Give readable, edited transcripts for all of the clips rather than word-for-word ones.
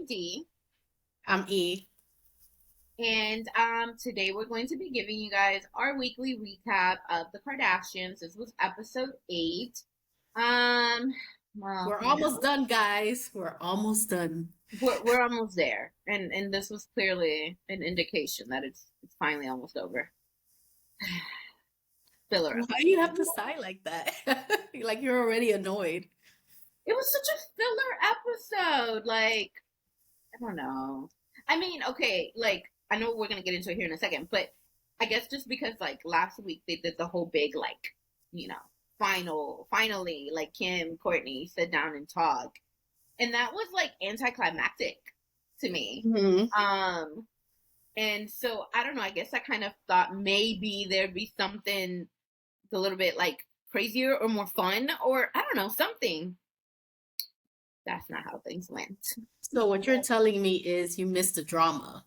I'm Dee, I'm E. and today we're going to be giving you guys our weekly recap of the Kardashians. This was episode 8. Um, well, We're almost done, guys. We're almost done. we're almost there, and this was clearly an indication that it's finally almost over. Filler Why do episode. you have to sigh like that? Like you're already annoyed. It was such a filler episode. Like, I don't know. I mean, okay, like I know we're gonna get into it here in a second, but I guess just because like last week they did the whole big like, you know, finally like Kim, Kourtney sit down and talk. And that was like anticlimactic to me. Hmm. Um and so I don't know, I guess I kind of thought maybe there'd be something a little bit like crazier or more fun or I don't know, something. That's not how things went. So what you're telling me is you missed the drama.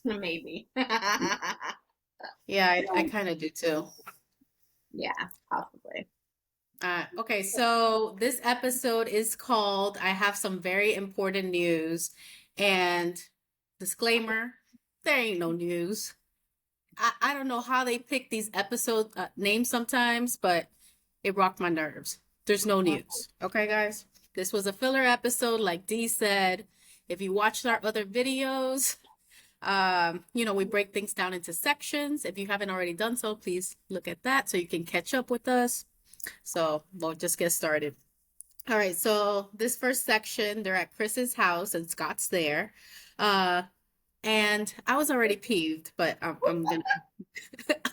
Maybe. Yeah, I kind of do too. Yeah, possibly. Okay, so this episode is called I Have Some Very Important News. And disclaimer, there ain't no news. I don't know how they pick these episode names sometimes, but it rocked my nerves. There's no news. Okay, guys? This was a filler episode, like Dee said. If you watched our other videos, we break things down into sections. If you haven't already done so, please look at that so you can catch up with us. So we'll just get started. All right, so this first section, they're at Chris's house and Scott's there. Uh, and I was already peeved, but I'm gonna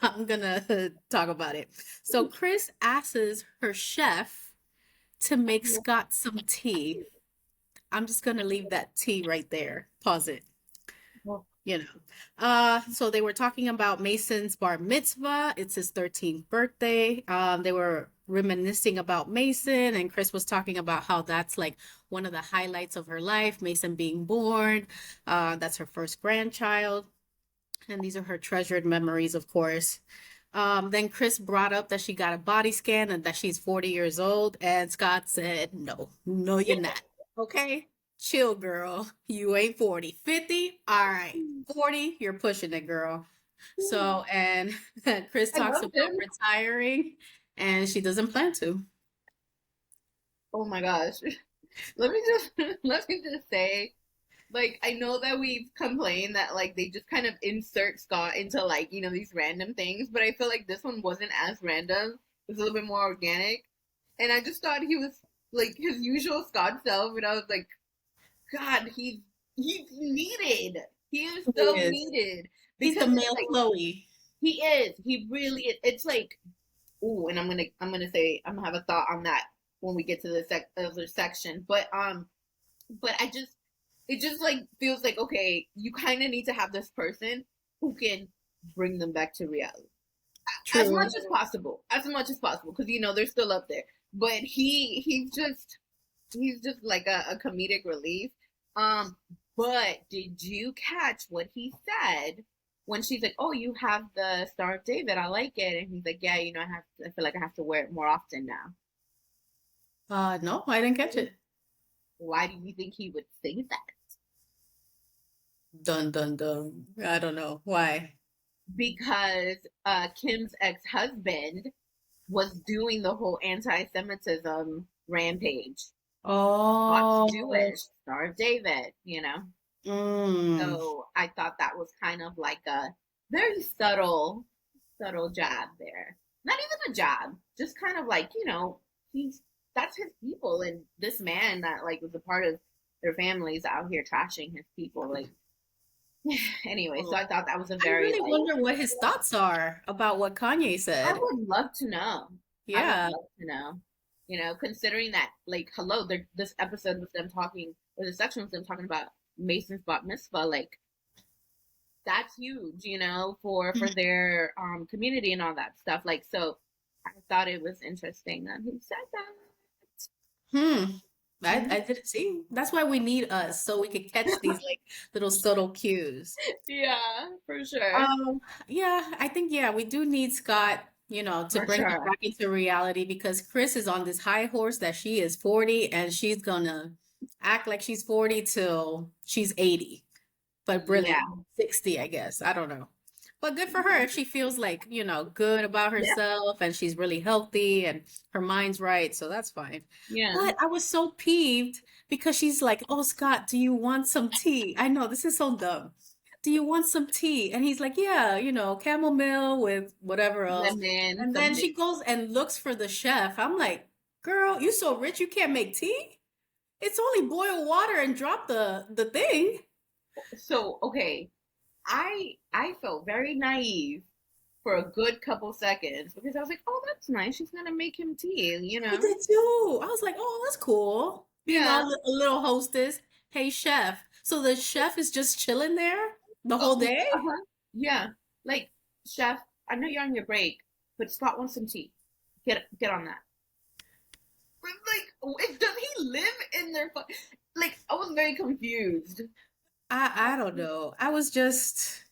I'm gonna talk about it. So Chris asks her chef to make Scott some tea. I'm just gonna leave that tea right there. Pause it. You know. So they were talking about Mason's bar mitzvah. It's his 13th birthday. They were reminiscing about Mason, and Chris was talking about how that's like one of the highlights of her life, Mason being born. That's her first grandchild. And these are her treasured memories, of course. Then Chris brought up that she got a body scan and that she's 40 years old. And Scott said, no, no, you're not. Okay? Chill, girl. You ain't 40. 50? All right. 40, you're pushing it, girl. So, and Chris I talks loved about him. retiring and she doesn't plan to. Oh my gosh. Let me just let me just say, like, I know that we've complained that like they just kind of insert Scott into like, these random things, but I feel like this one wasn't as random. It was a little bit more organic. And I just thought he was like his usual Scott self, and I was like, God, he's needed. He is He so is. needed He's the because it's male like Khloe. he is. He really is. It's like ooh, and I'm gonna say I'm gonna have a thought on that when we get to the other section. But it just like feels like okay, you kind of need to have this person who can bring them back to reality True. as much as possible, because they're still up there. But he's just like a comedic relief. Um, but did you catch what he said when she's like, "Oh, you have the Star of David. I like it," and he's like, "Yeah, I feel like I have to wear it more often now." No, I didn't catch it. Why do you think he would say that? Dun dun dun. I don't know. Why? Because Kim's ex-husband was doing the whole anti-Semitism rampage. Scott's Oh. Jewish, Star of David. Mm. So I thought that was kind of like a very subtle jab there. Not even a jab, just kind of like, he's that's his people, and this man that like was a part of their families out here trashing his people. Like anyway, so Oh. I thought that was a I very really like wonder what his thoughts are about what Kanye I said. would love to know. I would Yeah, love to know. Considering that, like, hello, this episode was them talking, or the section was them talking about Mason's bat mitzvah. Like, that's huge, for their community and all that stuff. Like, so I thought it was interesting that he said that. hmm. Mhm. I didn't see. That's why we need us so we can catch these like little subtle cues. Yeah, for sure. Um, yeah, I think yeah, we do need Scott, to For bring her sure. back into reality because Chris is on this high horse that she is 40 and she's gonna act like she's 40 till she's 80, but Yeah. really 60, I guess. I don't know. But good for her if she feels like, good about Yeah. herself and she's really healthy and her mind's right. So that's fine. Yeah. But I was so peeved because she's like, "Oh, Scott, do you want some tea?" I know this is so dumb. "Do you want some tea?" And he's like, "Yeah, chamomile with whatever else." Lemon, And then something. she goes and looks for the chef. I'm like, "Girl, you so rich you can't make tea? It's only boil water and drop the thing." So, okay, I felt very naive for a good couple seconds because I was like, oh, that's nice. She's gonna make him tea, you I know? did too. I was like, "Oh, that's cool." Being Yeah. all a little hostess. "Hey, chef." So the chef is just chilling there the whole Oh, day? uh-huh. Yeah. Like, chef, I know you're on your break, but Scott wants some tea. Get on that. But, like, does he live in their like? I was very confused. I don't know. I was just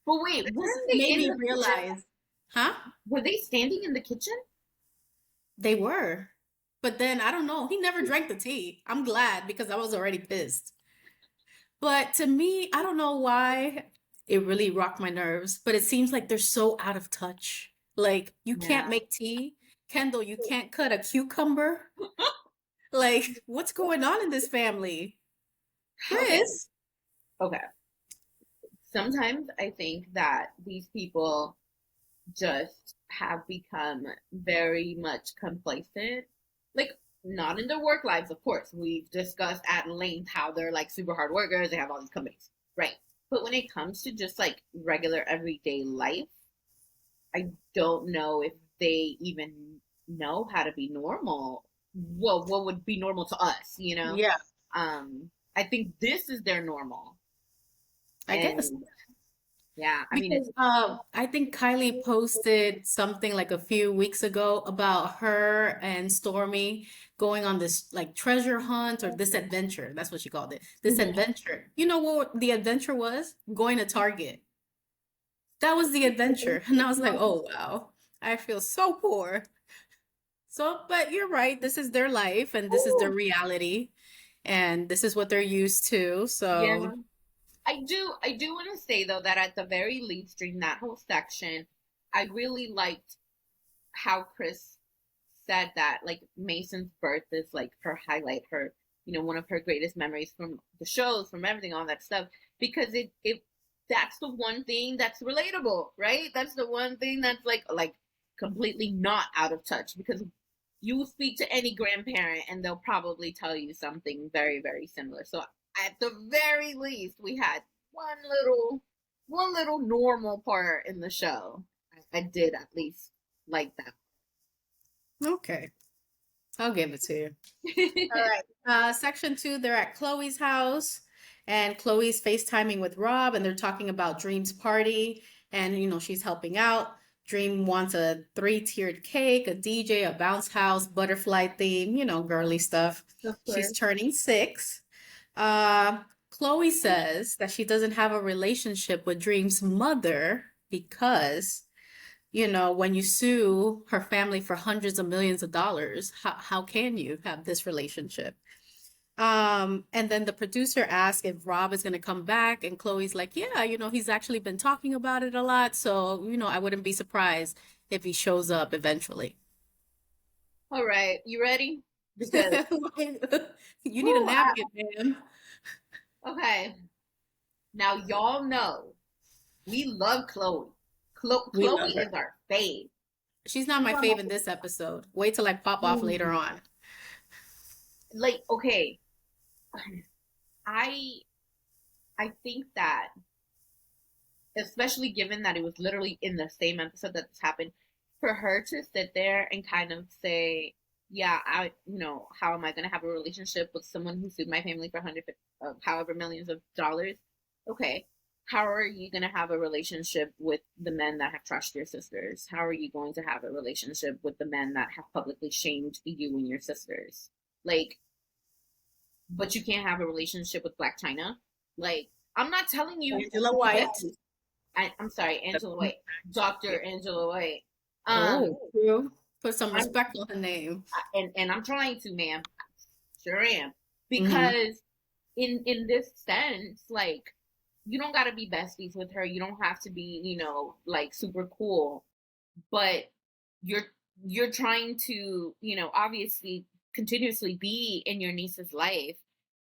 But wait, it weren't just they made in me the kitchen? realize, huh? Were they standing in the kitchen? They were. But then I don't know. He never drank the tea. I'm glad because I was already pissed. But to me, I don't know why it really rocked my nerves, but it seems like they're so out of touch. Like, you can't Yeah. make tea. Kendall, you can't cut a cucumber. Like, what's going on in this family? Okay. Chris? Okay. Sometimes I think that these people just have become very much complacent. Like, not in their work lives, of course. We've discussed at length how they're like super hard workers, they have all these companies. Right. But when it comes to just like regular everyday life, I don't know if they even know how to be normal. Well, what would be normal to us, you know? Yeah, I think this is their normal. I guess. And yeah, I mean, it's Because I think Kylie posted something like a few weeks ago about her and Stormy going on this like treasure hunt or this adventure. That's what she called it. This mhm. adventure. You know what the adventure was? Going to Target. That was the adventure. And I was like, "Oh wow. I feel so poor." So, but you're right. This is their life and this is their Ooh, reality and this is what they're used to. yeah. So, I do want to say though that at the very least during that whole section, I really liked how Chris said that like Mason's birth is like her highlight, her one of her greatest memories from the shows, from everything, all that stuff, because it that's the one thing that's relatable, right? That's the one thing that's like completely not out of touch because you speak to any grandparent and they'll probably tell you something very, very similar. So at the very least, we had one little normal part in the show. I did at least like okay. I'll give it to you. All that. right. Section 2, they're at Chloe's house, and Chloe's FaceTiming with Rob, and they're talking about Dream's party, and she's helping out. Dream wants a three-tiered cake, a DJ, a bounce house, butterfly theme, girly stuff. Of She's course. turning 6. Uh, Chloe says that she doesn't have a relationship with Dream's mother because when you sue her family for hundreds of millions of dollars, how can you have this relationship? And then the producer asked if Rob is going to come back, and Chloe's like, yeah, he's actually been talking about it a lot, so I wouldn't be surprised if he shows up eventually. All right, you ready? Because You need a whew, napkin, man. okay, now y'all know we love Khloe. We Khloe love her. is our fave. She's not my fave in this episode. Wait till I pop off later on. Like, okay, I I think that especially given that it was literally in the same episode that this happened, for her to sit there and kind of say, "Yeah, how am I going to have a relationship with someone who sued my family for hundred, however millions of dollars?" Okay, how are you going to have a relationship with the men that have trashed your sisters? How are you going to have a relationship with the men that have publicly shamed you and your sisters? Like, but you can't have a relationship with Black China. Like, I'm not telling you Angela who it White. is. I'm sorry, Angela White, Dr. Angela White. Um, Oh, true. Put some I'm respect on her name. and I'm trying to, ma'am, sure am. Hmm. because in this sense, like, you don't got to be besties with her. You don't have to be, like, super cool, but you're you're trying to, obviously continuously be in your niece's life.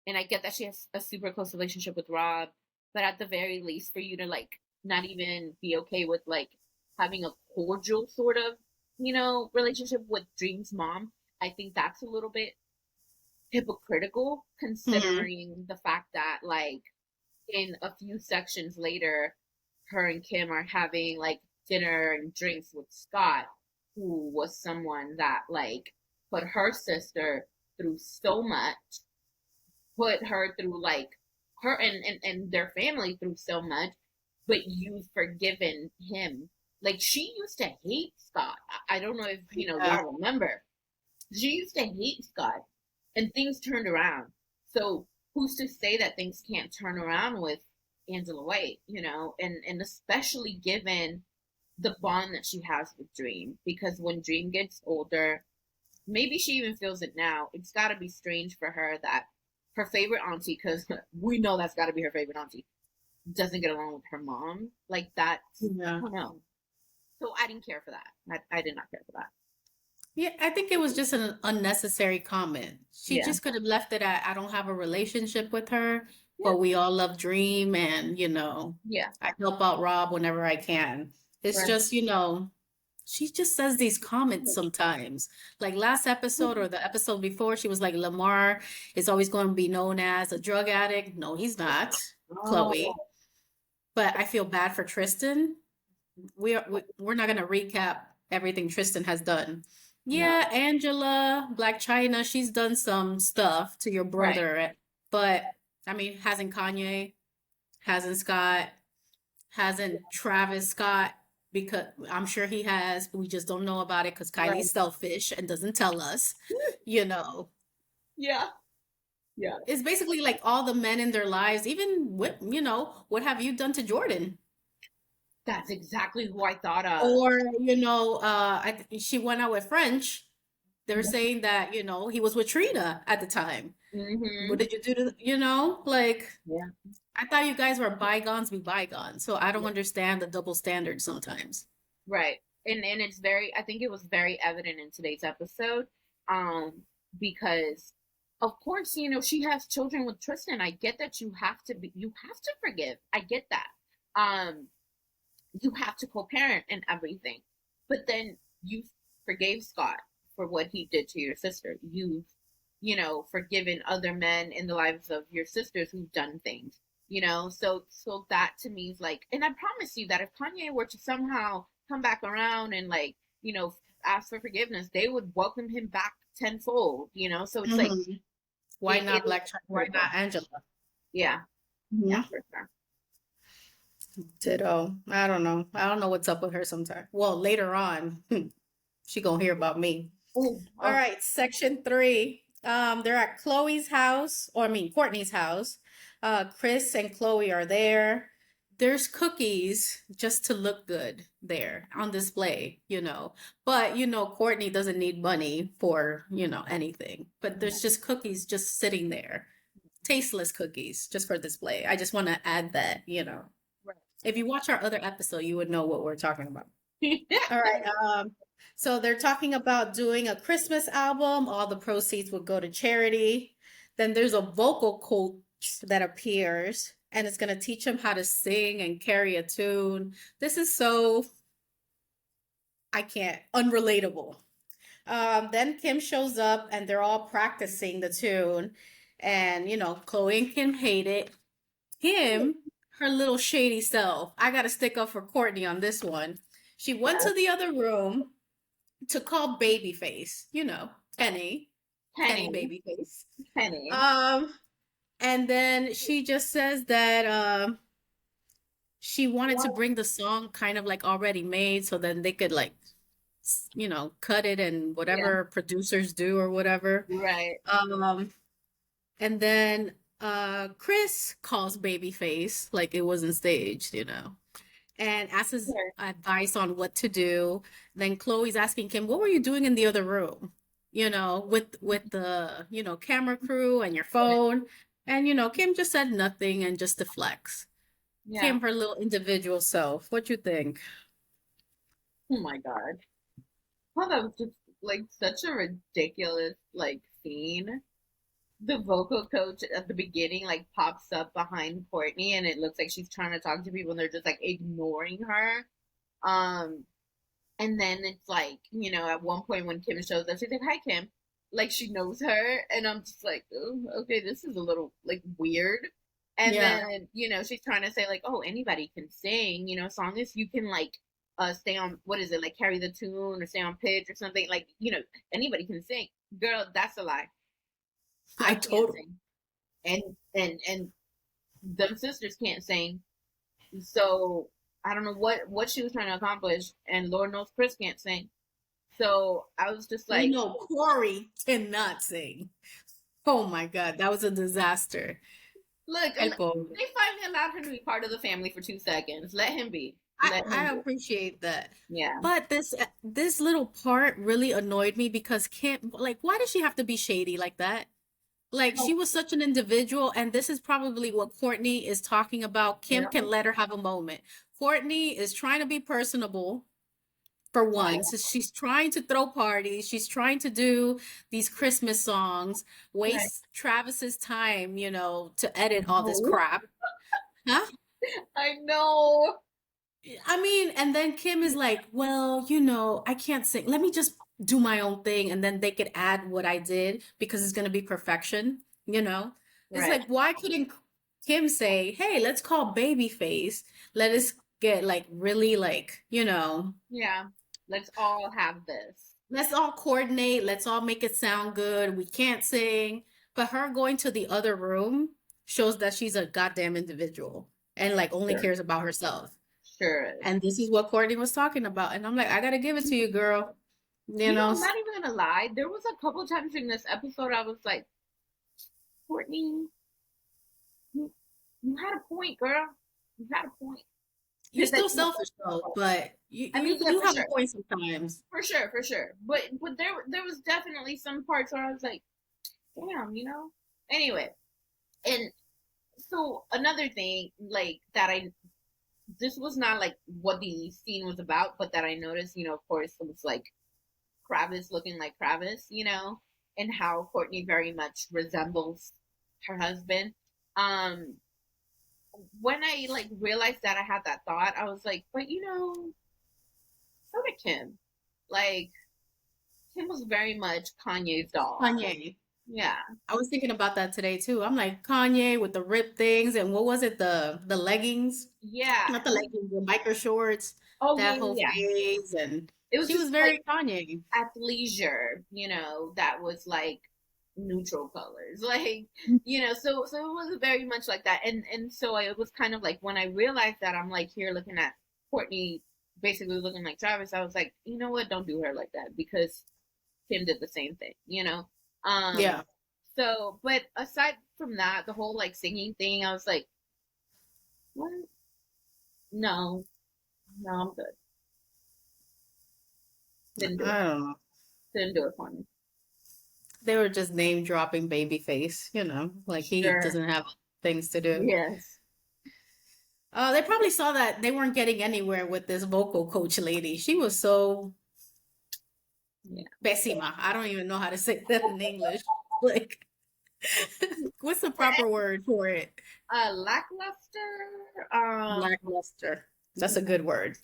And I get that she has a super close relationship with Rob, but at the very least, for you to, like, not even be okay with, like, having a cordial sort of, relationship with Dream's mom, I think that's a little bit hypocritical, Hmm. considering the fact that, like, in a few sections later, her and Kim are having, like, dinner and drinks with Scott, who was someone that, like, put her sister through so much, put her through, like, her and their family through so much, but you've forgiven him. Like, she used to hate Scott. I don't know if, Yeah. y'all remember. She used to hate Scott, and things turned around. So who's to say that things can't turn around with Angela White, and especially given the bond that she has with Dream, because when Dream gets older, maybe she even feels it now. It's got to be strange for her that her favorite auntie, because we know that's got to be her favorite auntie, doesn't get along with her mom. Like, that's, I Yeah. don't know. So I didn't care for that. I did not care for that. Yeah, I think it was just an unnecessary comment. She Yeah. just could have left it at, I don't have a relationship with her, Yeah. but we all love Dream and, Yeah. I help out Rob whenever I can. It's Right. just, she just says these comments sometimes. Like last episode or the episode before, she was like, Lamar is always going to be known as a drug addict. No, he's not, Chloe. Oh, But I feel bad for Tristan. We're not going to recap everything Tristan has done. Yeah, no. Angela, Black China, she's done some stuff to your Right. brother, but I mean, hasn't Kanye, hasn't Scott, hasn't Travis Scott, because I'm sure he has, but we just don't know about it because Right. Kylie's selfish and doesn't tell us, you know. Yeah. Yeah. It's basically like all the men in their lives, even what have you done to Jordan? That's exactly who I thought of. Or, she went out with French. They're saying that, he was with Trina at the time. What Mm-hmm. did you do to, like, Yeah. I thought you guys were bygones be bygones. So I don't Yeah. understand the double standard sometimes. Right. And it's very, I think it was very evident in today's episode. Um, because of course, she has children with Tristan. I get that you have to forgive. I get that. Um, you have to co-parent and everything. But then you forgave Scott for what he did to your sister. You've, forgiven other men in the lives of your sisters who've done things. So that to me is like, and I promise you that if Kanye were to somehow come back around and, like, ask for forgiveness, they would welcome him back tenfold. So it's like, Hmm. Why it not is Black China? Why critical. not Angela? Yeah. Yeah, Mhm. for sure. Ditto. I don't know. I don't know what's up with her sometimes. Well, later on, she gonna hear about me. Oh, All oh, right, section 3. They're at Chloe's house, or I mean Courtney's house. Chris and Chloe are there. There's cookies just to look good there on display, But Courtney doesn't need money for, anything. But yeah. there's just cookies just sitting there. Tasteless cookies just for display. I just want to add that. If you watch our other episode, you would know what we're talking about. Right. All right. So they're talking about doing a Christmas album. All the proceeds will go to charity. Then there's a vocal coach that appears and it's going to teach them how to sing and carry a tune. This is so, I can't, unrelatable. Then Kim shows up and they're all practicing the tune. And, Chloe and Kim hate it. Kim, her little shady self. I got to stick up for Courtney on this one. She went to the other room to call Babyface, Penny, Penny Penny. Babyface. Penny. Um, and then she just says that she wanted to bring the song kind of like already made so then they could like cut it and Yeah. whatever producers do or whatever. Right. Um, and then Chris calls Babyface like it wasn't staged, and asks his Sure. advice on what to do. Then Chloe's asking Kim, "What were you doing in the other room?" with the, camera crew and your phone. And, Kim just said nothing and just deflects. Yeah. Kim, her little individual self. What you think? Oh my God. Oh, that was just like such a ridiculous like scene. The vocal coach at the beginning like pops up behind Kourtney and it looks like she's trying to talk to people and they're just like ignoring her. Um and then it's like, at one point when Kim shows up, she's like, "Hi Kim." Like she knows her and I'm just like, "Oh, okay, this is a little like weird." And Yeah. then, she's trying to say like, "Oh, anybody can sing, as long as you can like stay on what is it, like carry the tune or stay on pitch or something, like, anybody can sing." Girl, that's a lie. I Kim can't totally. sing. And them sisters can't sing. So I don't know what she was trying to accomplish, and Lord knows Chris can't sing. So I was just We like, know Corey cannot sing. Oh my God, that was a disaster. look, Ay, pobre. they finally allowed him to be part of the family for 2 seconds. Let him be. I, Let him I be. appreciate that. Yeah. But this little part really annoyed me because Kim, like, why does she have to be shady like that? Like, she Oh, was such an individual, and this is probably what Kourtney is talking about. Kim yeah. can let her have a moment. Kourtney is trying to be personable for Yeah. one. So she's trying to throw parties. She's trying to do these Christmas songs, Right. waste Travis's time, to edit all this No. crap. Huh? I know. I mean, and then Kim is like, well, I can't sing. Let me just do my own thing. And then they could add what I did because it's going to be perfection. It's Right. like, why couldn't Kim say, hey, let's call Babyface. Let us get like really like, Yeah. Let's all have this. let's all coordinate. Let's all make it sound good. We can't sing. But her going to the other room shows that she's a goddamn individual and like only Sure. cares about herself. Sure is. And this is what Courtney was talking about. And I'm like, I gotta give it to you, girl. You know, I'm not even gonna lie. There was a couple times in this episode I was like, Kourtney, you, you had a point, girl. You had a point. you're Because still selfish though, but you I you mean, yeah, you for have a sure, point sometimes. for sure, for sure. But there was definitely some parts where I was like, damn, Anyway, and so another thing, like that this was not like what the scene was about, but that I noticed, of course, it was like Kravis looking like Kravis, and how Kourtney very much resembles her husband. Um, when I like realized that I had that thought, I was like, but so did Kim. Like Kim was very much Kanye's doll. Kanye. Yeah. I was thinking about that today too. I'm like Kanye with the ripped things and what was it, the leggings? Yeah. Not the leggings, the micro shorts, Oh yeah, that yeah, whole yeah. phase, and It was she was just like very Kanye. athleisure, that was like neutral colors. Like, so it was very much like that. And so it was kind of like when I realized that I'm like here looking at Kourtney basically looking like Travis, I was like, you know what, don't do her like that because Kim did the same thing. Um Yeah. so but aside from that, the whole like singing thing, I was like, what? No, no, I'm good. Didn't do it. I don't know. Didn't do it for me. They were just name dropping Babyface, like he Sure. doesn't have things to do. Yes. They probably saw that they weren't getting anywhere with this vocal coach lady. She was so Yeah. pésima. I don't even know how to say that in English. Like, what's the proper word for it? Lackluster. Lackluster. That's a good word.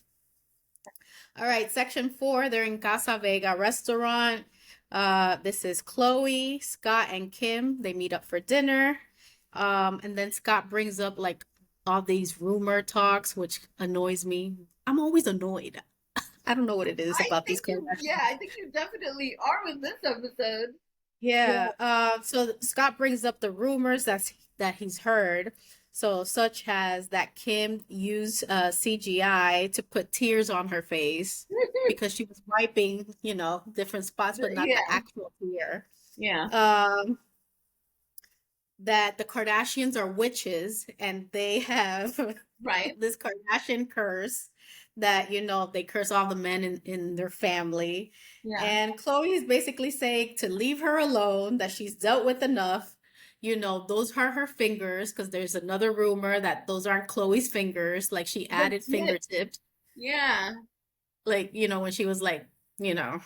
All right, section 4. They're in Casa Vega restaurant. This is Khloe, Scott, and Kim. They meet up for dinner. And then Scott brings up like all these rumor talks, which annoys me. I'm always annoyed. I don't know what it is about these I Kardashians. think you definitely are with this episode. Yeah. So Scott brings up the rumors that he's heard. So such as that Kim used CGI to put tears on her face because she was wiping, different spots, but not the Yeah. actual tear. Yeah. Um, that the Kardashians are witches and they have Right. this Kardashian curse that, they curse all the men in their family. Yeah. And Chloe is basically saying to leave her alone, that she's dealt with enough. Those are her fingers, because there's another rumor that those aren't Chloe's fingers. Like she The added tip. fingertips, Yeah. like, when she was like, you know,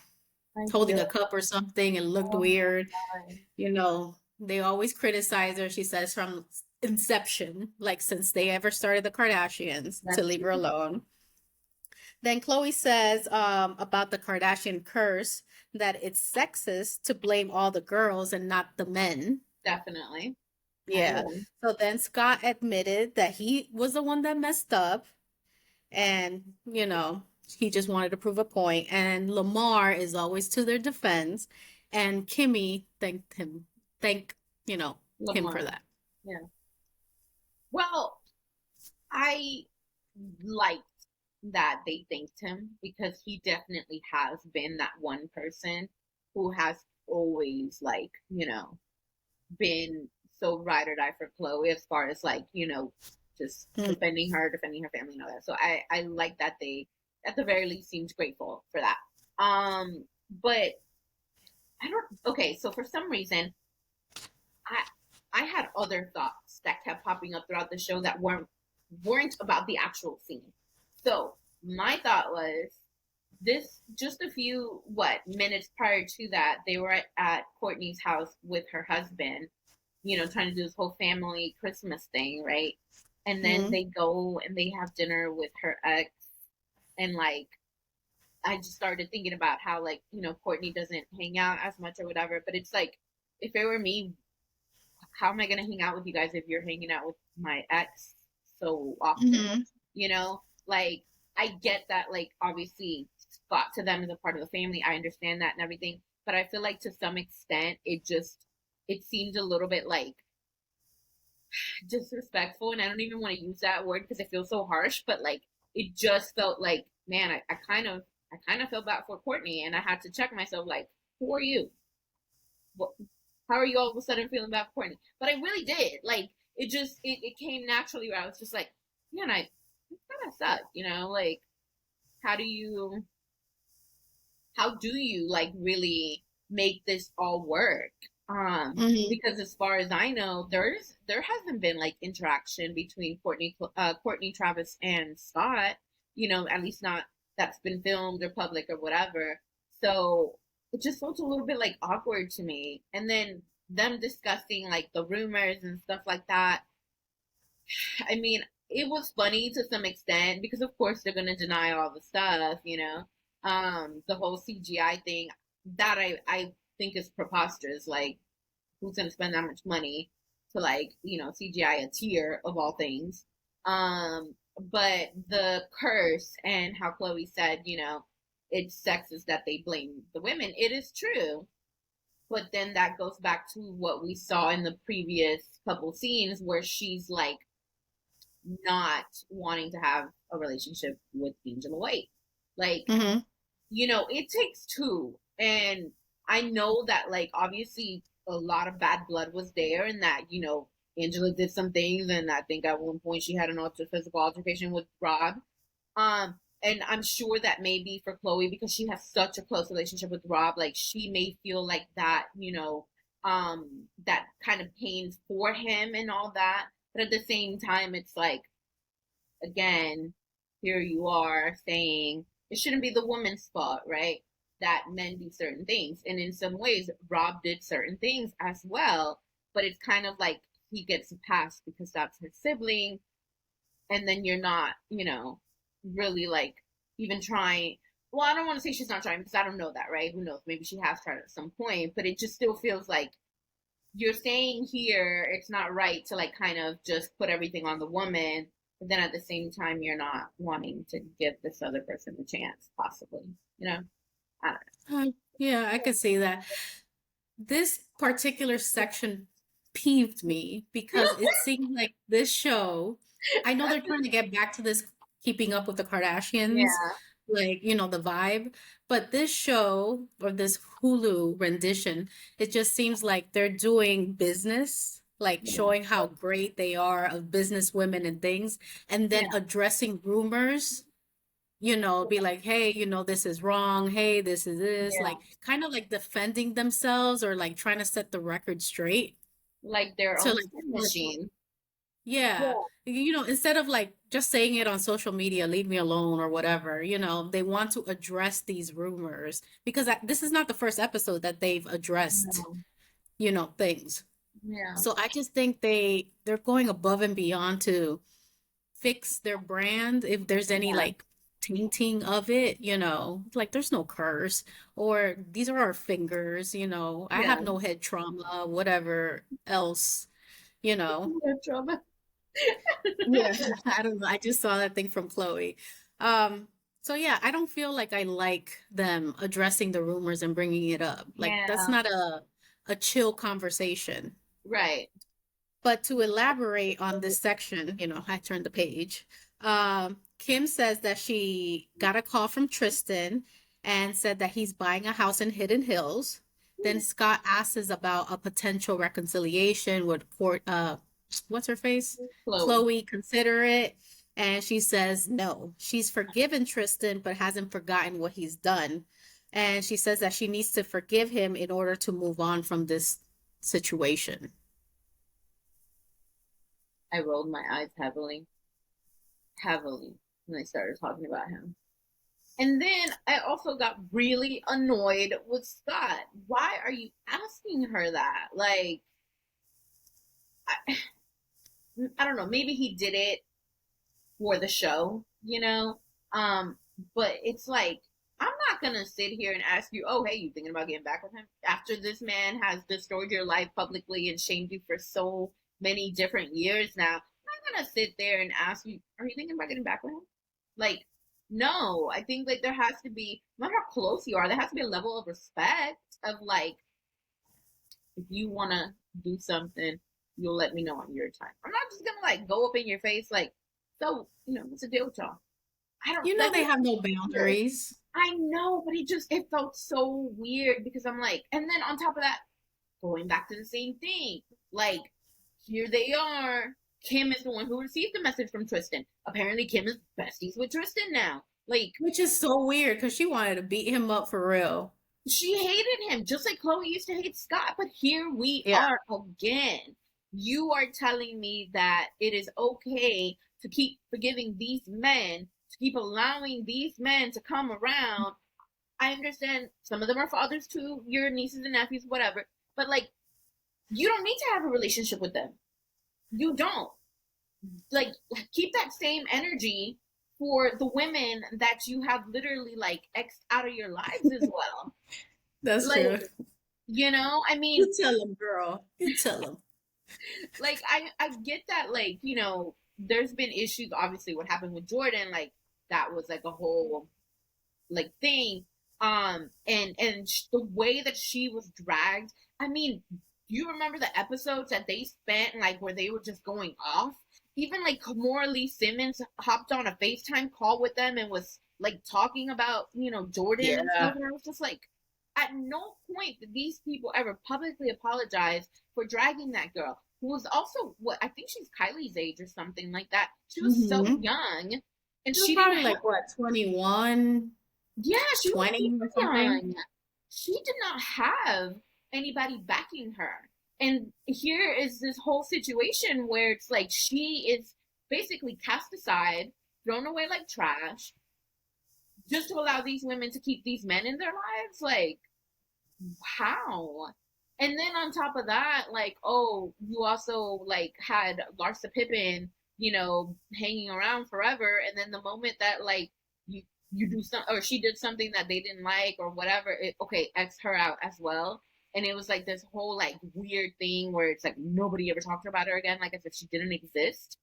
I holding feel. a cup or something and looked Oh weird. my God. They always criticize her, she says, from inception, like since they ever started the Kardashians, to That's leave her alone. Then Chloe says about the Kardashian curse that it's sexist to blame all the girls and not the men. definitely. I Yeah. agree. So then Scott admitted that he was the one that messed up, and, he just wanted to prove a point. And Lamar is always to their defense, and Kimmy thank, him for Lamar. that. Yeah. Well, I liked that they thanked him because he definitely has been that one person who has always been so ride or die for Khloe as far as just Mm. defending her family and all that. So I like that they at the very least seemed grateful for that. But I don't okay, so for some reason I I had other thoughts that kept popping up throughout the show that weren't about the actual scene. So my thought was this just a few minutes prior to that they were at Kourtney's house with her husband, trying to do this whole family Christmas thing, right? And then Mm. they go and they have dinner with her ex, and I just started thinking about how Kourtney doesn't hang out as much or whatever, but it's like if it were me, how am I gonna hang out with you guys if you're hanging out with my ex so often? Mhm. You know, like I get that, obviously Scott to them is a part of the family. I understand that and everything, but I feel like to some extent it seemed a little bit disrespectful, and I don't even want to use that word because it feels so harsh, but it just felt like, man, I kind of felt bad for Kourtney, and I had to check myself, who are you? What, how are you all of a sudden feeling bad for Kourtney? But I really did. It came naturally where I was just like, man, it kind of sucked, how do you really make this all work? Mhm. Because as far as I know, there hasn't been interaction between Kourtney, Travis, and Scott. At least not that's been filmed or public or whatever. So it just felt a little bit awkward to me. And then them discussing the rumors and stuff like that. I mean, it was funny to some extent because of course they're gonna deny all the stuff. The whole CGI thing that I think is preposterous. Who's gonna spend that much money to CGI a tear of all things? But the curse and how Khloe said, it's sexist that they blame the women. It is true. But then that goes back to what we saw in the previous couple scenes where she's not wanting to have a relationship with Angela White. Like, Mhm. it takes two. And I know that, obviously, a lot of bad blood was there, and that, Angela did some things. And I think at one point she had an physical altercation with Rob. And I'm sure that maybe for Khloe, because she has such a close relationship with Rob, she may feel like that, that kind of pain for him and all that. But at the same time, it's again, here you are saying it shouldn't be the woman's fault, right? That men do certain things. And in some ways, Rob did certain things as well, but it's kind of like he gets a pass because that's his sibling. And then you're not, really even trying. Well, I don't want to say she's not trying because I don't know that, right? Who knows? Maybe she has tried at some point, but it just still feels like you're saying here it's not right to kind of just put everything on the woman, but then at the same time you're not wanting to give this other person a chance, possibly. I don't Yeah, I could see that. This particular section peeved me know. because it seemed like this show, I know they're trying to get back to this keeping up with the Kardashians, Yeah, like, the vibe, but this show or this Hulu rendition, it just seems like they're doing business, like yeah, showing how great they are of business women and things, and then yeah. addressing rumors. be like, hey, this is wrong. Hey, this is this, Yeah. like kind of like defending themselves or like trying to set the record straight Like their to own like sin or machine. yeah. Yeah. Instead of like just saying it on social media, leave me alone or whatever, they want to address these rumors because this is not the first episode that they've addressed, No. things. Yeah. So I just think they're going above and beyond to fix their brand if there's any Yeah. like tainting of it, like there's no curse or these are our fingers, I have Yeah. no head trauma, whatever else, you know. No trauma. Yeah, I don't know. I just saw that thing from Khloe. Um, so yeah, I don't feel like I like them addressing the rumors and bringing it up. Like that's Yeah. not a chill conversation. Right. But to elaborate on this section, I turned the page. Kim says that she got a call from Tristan and said that he's buying a house in Hidden Hills. Then Scott asks about a potential reconciliation. Would what's her face? Khloe. Khloe consider it? And she says no. She's forgiven Tristan, but hasn't forgotten what he's done. And she says that she needs to forgive him in order to move on from this situation. I rolled my eyes heavily, heavily when they started talking about him. And then I also got really annoyed with Scott. Why are you asking her that? Like, I, I don't know. Maybe he did it for the show, you know? But it's like, I'm not gonna sit here and ask you, oh, hey, you thinking about getting back with him? After this man has destroyed your life publicly and shamed you for so many different years now, I'm not gonna sit there and ask you, are you thinking about getting back with him? Like, no, I think like there has to be, no matter how close you are, there has to be a level of respect of like, if you wanna do something, you'll let me know on your time. I'm not just gonna like go up in your face like, so, what's the deal with y'all? I don't that They just have no weird. boundaries. I know, but it felt so weird because I'm like, and then on top of that, going back to the same thing, like here they are. Kim is the one who received the message from Tristan. Apparently, Kim is besties with Tristan now. Like Which is so weird because she wanted to beat him up for real. she hated him, just like Khloe used to hate Scott. But here we Yeah. are again. You are telling me that it is okay to keep forgiving these men, to keep allowing these men to come around. I understand some of them are fathers to your nieces and nephews, whatever. But like, you don't need to have a relationship with them. You don't. Like, keep that same energy for the women that you have literally like X'd out of your lives as well. That's Like, true. I mean, You tell him, girl. You tell him. like I get that, like, there's been issues, obviously, what happened with Jordan, like that was like a whole like thing. And the way that she was dragged, I mean, do you remember the episodes that they spent like where they were just going off? Even like Kamora Lee Simmons hopped on a FaceTime call with them and was like talking about, Jordan and Yeah. stuff. And I was just like, at no point did these people ever publicly apologize for dragging that girl, who was also, what, I think she's Kylie's age or something like that. She was so Hmm. young and She was she didn't probably have, like what, 21, yeah, she was 20 or super something. young. She did not have anybody backing her. And here is this whole situation where it's like she is basically cast aside, thrown away like trash, just to allow these women to keep these men in their lives. Like, how? And then on top of that, like, oh, you also like had Larsa Pippen, hanging around forever, and then the moment that like you do some, or she did something that they didn't like or whatever, okay, X her out as well. And it was like this whole like weird thing where it's like nobody ever talked about her again, like as if she didn't exist.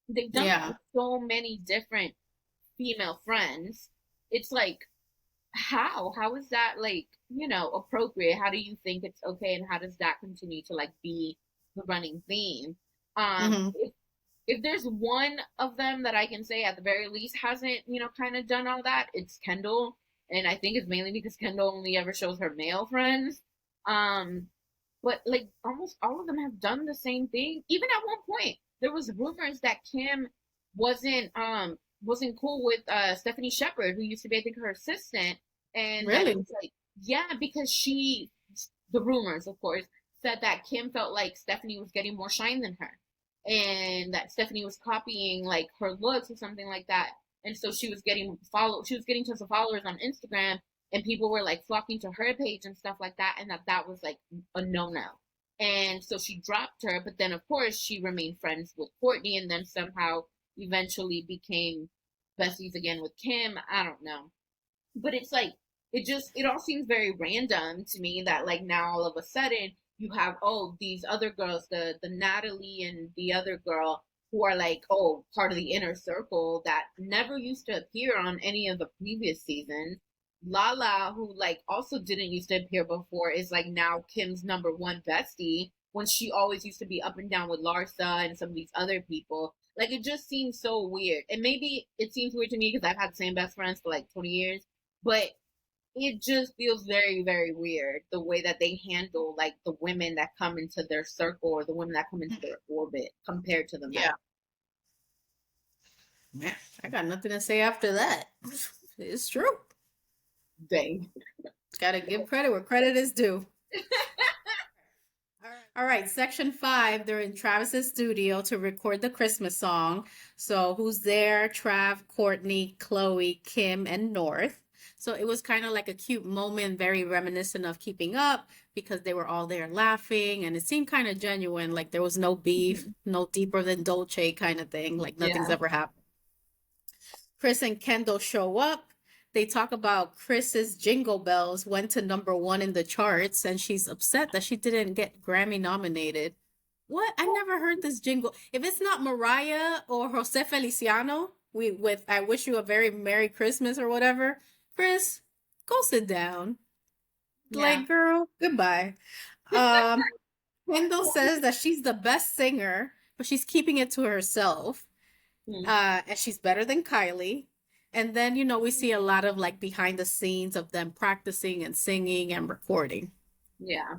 They've done that Yeah. with so many different female friends. It's like, how is that like, appropriate? How do you think it's okay, and how does that continue to like be the running theme? Hmm. If there's one of them that I can say at the very least hasn't, kind of done all that, it's Kendall. And I think it's mainly because Kendall only ever shows her male friends. um but like almost all of them have done the same thing. Even at one point there was rumors that Kim wasn't wasn't cool with Stephanie Shepard, who used to be, I think, her assistant, and that it Really? was like, yeah, because the rumors, of course, said that Kim felt like Stephanie was getting more shine than her, and that Stephanie was copying like her looks or something like that, and so she was getting tons of followers on Instagram, and people were like flocking to her page and stuff like that, and that was like a no no. And so she dropped her, but then of course she remained friends with Kourtney, and then somehow eventually became besties again with Kim. I don't know. But it's like it all seems very random to me that like now all of a sudden you have, oh, these other girls, the Natalie and the other girl, who are like, oh, part of the inner circle that never used to appear on any of the previous seasons. Lala, who like also didn't used to appear before, is like now Kim's number one bestie when she always used to be up and down with Larsa and some of these other people. Like it just seems so weird. And maybe it seems weird to me because I've had the same best friends for like 20 years, but it just feels very, very weird the way that they handle like the women that come into their circle or the women that come into their orbit compared to the men. Yeah. Man, I got nothing to say after that. It's true. Dang. Gotta give credit where credit is due. All right, section 5, they're in Travis's studio to record the Christmas song. So who's there? Trav, Kourtney, Khloe, Kim, and North. So it was kind of like a cute moment, very reminiscent of Keeping Up, because they were all there laughing and it seemed kind of genuine, like there was no beef, no deeper than Dolce kind of thing, like nothing's Yeah. ever happened. Chris and Kendall show up. They talk about Chris's Jingle Bells went to #1 in the charts, and she's upset that she didn't get Grammy nominated. What? I never heard this jingle. If it's not Mariah or Jose Feliciano, with "I Wish You a Very Merry Christmas" or whatever, Chris, go sit down. Yeah. Like, girl, goodbye. Um, Kendall says that she's the best singer, but she's keeping it to herself. Hmm. And she's better than Kylie. And then, we see a lot of like behind the scenes of them practicing and singing and recording. Yeah.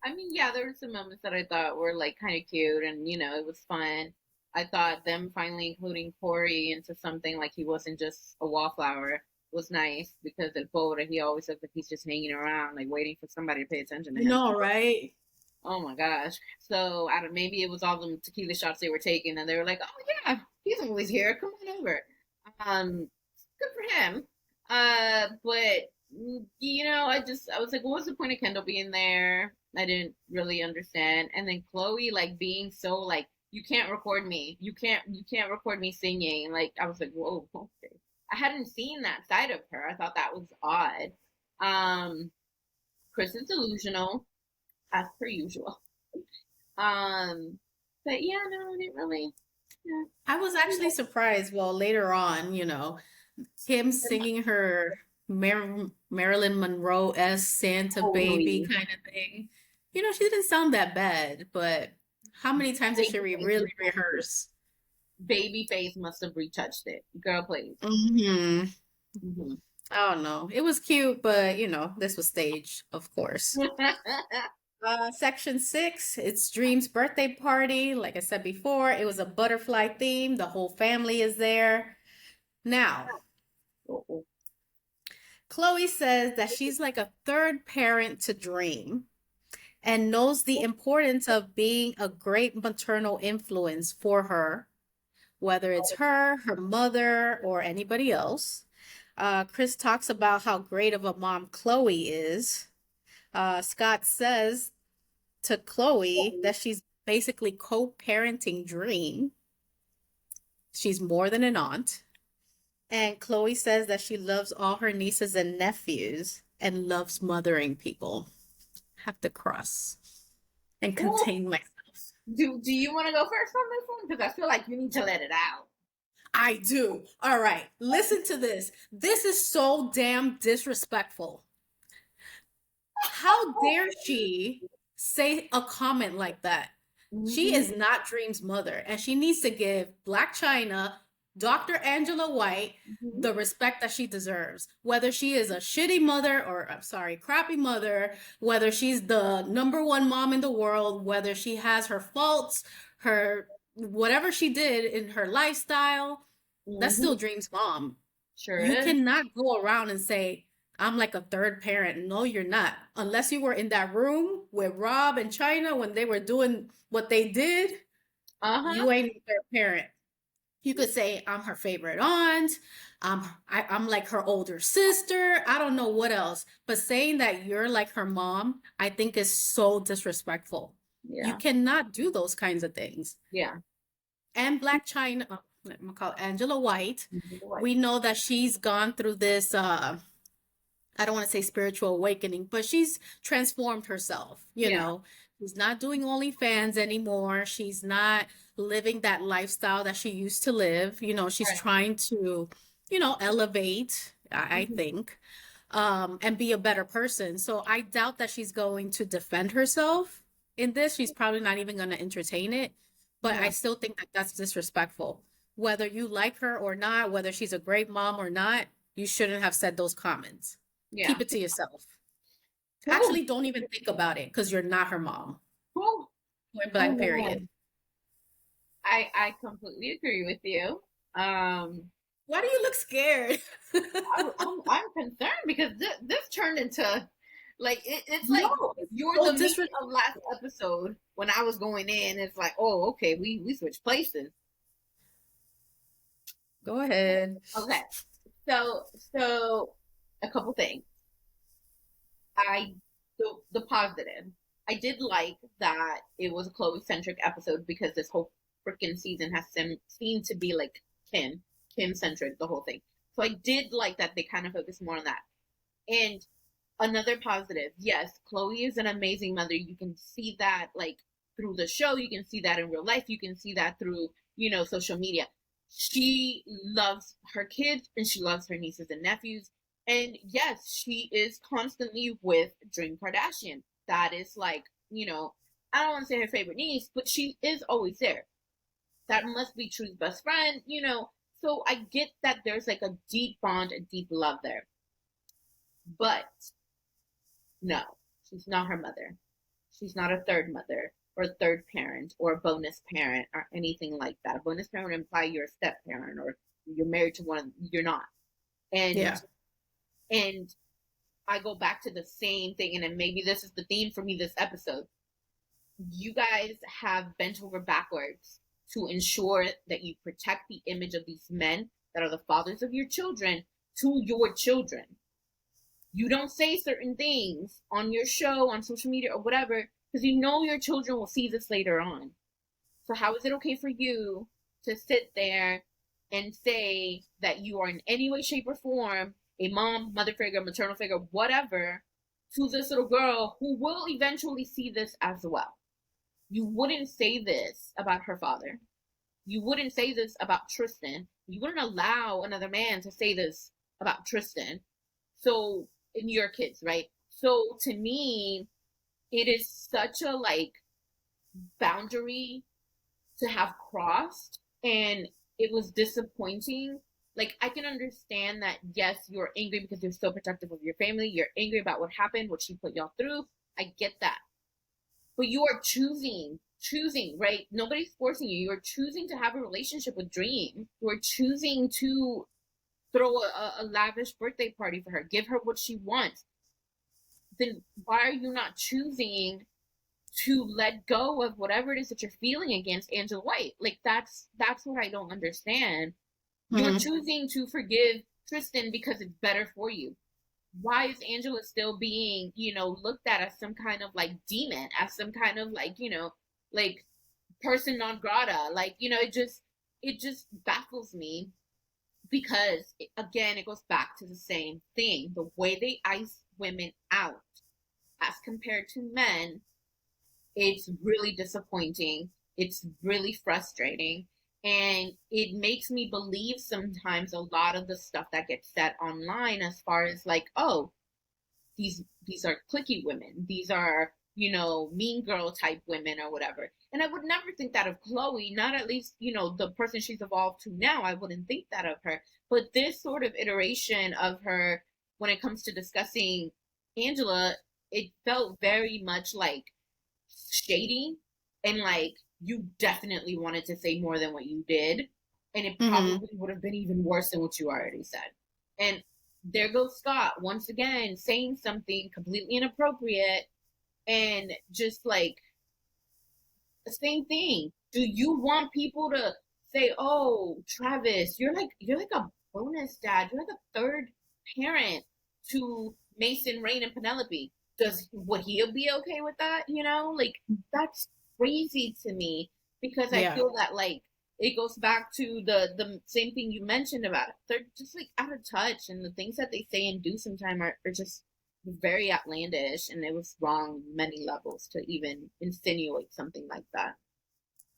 I mean, yeah, there were some moments that I thought were like kind of cute and it was fun. I thought them finally including Corey into something like he wasn't just a wallflower was nice because El Pobre, he always looks like he's just hanging around, like waiting for somebody to pay attention to You him. know, right? Oh my gosh. So I don't maybe it was all the tequila shots they were taking and they were like, oh yeah, he's always here. Come on over. Um, good for him. But I was like, what was the point of Kendall being there? I didn't really understand. And then Khloe like being so like, you can't record me. You can't record me singing. Like I was like, whoa, okay. I hadn't seen that side of her. I thought that was odd. Chris is delusional as per usual. But yeah, no, I didn't really. Yeah. I was actually surprised. Well, later on, Kim singing her Marilyn Monroe as Santa Baby Totally. kind of thing. She didn't sound that bad, but how many times did she really rehearse? Babyface must have retouched it. Girl, please. Mm-hmm. Hmm. Oh no, it was cute, but this was staged, of course. Section 6, it's Dream's birthday party. Like I said before, it was a butterfly theme. The whole family is there. Now, Khloe says that she's like a third parent to Dream and knows the importance of being a great maternal influence for her, whether it's her mother, or anybody else. Chris talks about how great of a mom Khloe is. Scott says to Khloe that she's basically co-parenting Dream. She's more than an aunt. And Khloe says that she loves all her nieces and nephews and loves mothering people. Have to cross and contain myself. Do you want to go first on this one? Because I feel like you need to let it out. I do. All right, listen to this. This is so damn disrespectful. How dare she say a comment like that? She is not Dream's mother, and she needs to give Blac Chyna, Dr. Angela White, the respect that she deserves. Whether she is a shitty mother or, I'm sorry, crappy mother, whether she's the #1 mom in the world, whether she has her faults, her whatever she did in her lifestyle, That's Hmm. still Dream's mom. Sure You is. cannot go around and say, I'm like a third parent. No, you're not. Unless you were in that room with Rob and China when they were doing what they did, Uh-huh. you ain't a third parent. You could say, I'm her favorite aunt. I'm like her older sister. I don't know what else. But saying that you're like her mom, I think is so disrespectful. You Yeah. cannot do those kinds of things. Yeah. And Black China, let me call it Angela White, Mhm. Right. we know that she's gone through this I don't want to say spiritual awakening, but she's transformed herself, you Yeah. know. She's not doing OnlyFans anymore. She's not living that lifestyle that she used to live. You know, she's Right. trying to, elevate, I Hmm. think, and be a better person. So I doubt that she's going to defend herself in this. She's probably not even going to entertain it. But I Yeah. still think that that's disrespectful. Whether you like her or not, whether she's a great mom or not, you shouldn't have said those comments. Yeah. Keep it to yourself. Cool. Actually, don't even think about it because you're not her mom. Cool. Point Oh blank, period. man. I completely agree with you. Why do you look scared? I'm concerned because this turned into like it's like No, it's you're so the me of last disrespectful. episode when I was going in. It's like, oh, okay, we switched places. Go ahead. Okay, so so a couple things. I the positive. I did like that it was a Chloe centric episode because this whole freaking season has seemed to be like Kim centric the whole thing. So I did like that they kind of focused more on that. And another positive, yes, Chloe is an amazing mother. You can see that like through the show, you can see that in real life, you can see that through, social media. She loves her kids and she loves her nieces and nephews. And yes, she is constantly with Dream Kardashian. That is like, I don't want to say her favorite niece, but she is always there. That must be True's best friend. So I get that there's like a deep bond, a deep love there. But no, she's not her mother. She's not a third mother or a third parent or a bonus parent or anything like that. A bonus parent would imply you're a step parent or you're married to one. You're not. And Yeah. and I go back to the same thing, and then maybe this is the theme for me this episode. You guys have bent over backwards to ensure that you protect the image of these men that are the fathers of your children to your children. You don't say certain things on your show, on social media, or whatever, because you know your children will see this later on. So, how is it okay for you to sit there and say that you are in any way, shape, or form a mom, mother figure, maternal figure, whatever, to this little girl who will eventually see this as well? You wouldn't say this about her father. You wouldn't say this about Tristan. You wouldn't allow another man to say this about Tristan. So, in your kids, right? So, to me, it is such a like boundary to have crossed, and it was disappointing. Like, I can understand that, yes, you're angry because you're so protective of your family. You're angry about what happened, what she put y'all through. I get that. But you are choosing, right? Nobody's forcing you. You're choosing to have a relationship with Dream. You're choosing to throw a lavish birthday party for her, give her what she wants. Then why are you not choosing to let go of whatever it is that you're feeling against Angela White? Like that's what I don't understand. You're Mhm. choosing to forgive Tristan because it's better for you. Why is Angela still being, looked at as some kind of like demon, as some kind of like, like person non grata? Like, it just baffles me because again, it goes back to the same thing. The way they ice women out as compared to men, it's really disappointing. It's really frustrating. And it makes me believe sometimes a lot of the stuff that gets said online as far as like, oh, these are clicky women. These are, mean girl type women or whatever. And I would never think that of Khloe, not at least, the person she's evolved to now. I wouldn't think that of her. But this sort of iteration of her when it comes to discussing Angela, it felt very much like shady and like you definitely wanted to say more than what you did. and it Mm-hmm. probably would have been even worse than what you already said. And there goes Scott once again saying something completely inappropriate and just like the same thing. Do you want people to say, "Oh, Travis, you're like a bonus dad. You're like a third parent to Mason, Rain, and Penelope." Would he be okay with that? Like that's crazy to me because I Yeah. feel that like it goes back to the same thing you mentioned about it. They're just like out of touch, and the things that they say and do sometimes are just very outlandish, and it was wrong many levels to even insinuate something like that.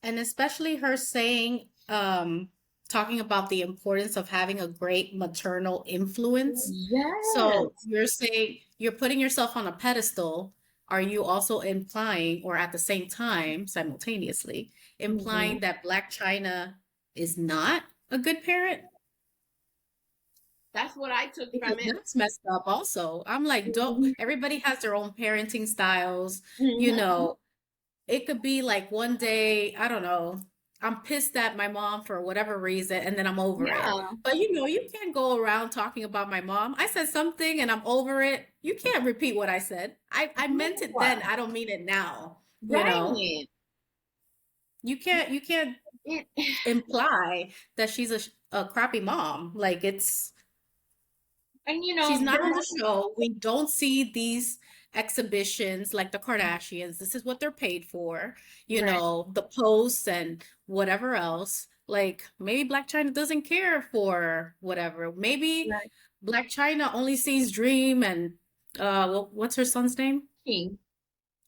And especially her saying, talking about the importance of having a great maternal influence. So Yes. you're saying you're putting yourself on a pedestal. Are you also implying, or at the same time, simultaneously, Hmm. implying that Black China is not a good parent? That's what I took Because from it. that's messed up also. I'm like, don't, Hmm. everybody has their own parenting styles, you Hmm. know. It could be like one day, I don't know, I'm pissed at my mom for whatever reason, and then I'm over it. Yeah. But you can't go around talking about my mom. I said something and I'm over it. You can't repeat what I said. I meant it then. No. I don't mean it now. You know, Right. you can't It, imply that she's a crappy mom. Like and she's not there on the has show. We don't see these exhibitions like the Kardashians. This is what they're paid for, right. the posts and whatever else. Like maybe Black China doesn't care for whatever. Maybe Right. Black China only sees Dream and what's her son's name? King.